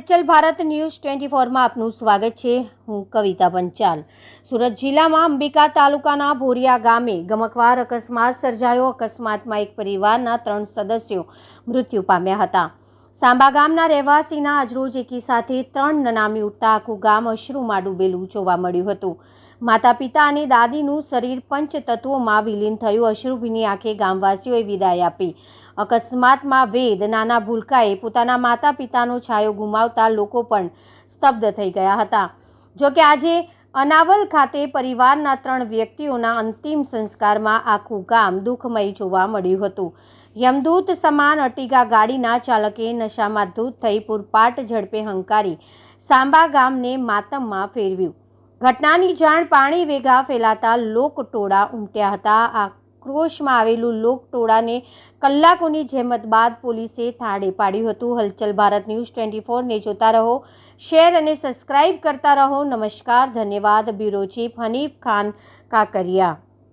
હલચલ ભારત ન્યૂઝ 24 માં આપનું સ્વાગત છે। હું કવિતા પંચાલ। સુરત જિલ્લામાં અંબિકા તાલુકાના ભોરિયા ગામે ગમખ્વાર અકસ્માત સર્જાયો। અકસ્માતમાં એક પરિવારના 3 સદસ્યો મૃત્યુ પામ્યા હતા। સાંબા ગામના રહેવાસીના આજરોજ એકી સાથે 3 નનામી ઉઠતા આખું ગામ અશ્રુમાં ડૂબેલું જોવા મળ્યું હતું। માતા પિતા અને દાદીનું શરીર પંચતત્વોમાં વિલીન થયું। અશ્રુભીની આંખે ગામવાસીઓએ વિદાય આપી। અકસ્માતમાં વેદ નાના ભૂલકાએ પોતાના માતા પિતાનો છાયો ગુમાવતા લોકો પણ સ્તબ્ધ થઈ ગયા હતા। જો કે આજે અનાવલ ખાતે પરિવારના 3 વ્યક્તિઓના અંતિમ સંસ્કારમાં આખું ગામ દુઃખમય જોવા મળ્યું હતું। યમદૂત સમાન અર્ટિગા ગાડીના ચાલકે નશામાં ધૂત થઈ પૂરપાટ ઝડપે હંકારી સાંબા ગામને માતમમાં ફેરવ્યું। ઘટનાની જાણ પાણી વેગા ફેલાતા લોકટોળા ઉમટ્યા હતા। આક્રોશમાં આવેલું લોકટોળાને કલાકોની જહેમત બાદ પોલીસે થાળે પાડ્યું હતું। હલચલ ભારત ન્યૂઝ 24 ને જોતા રહો, શેર અને સબસ્ક્રાઇબ કરતા રહો। નમસ્કાર, ધન્યવાદ। Bureau chief Hanif Khan Kankaria.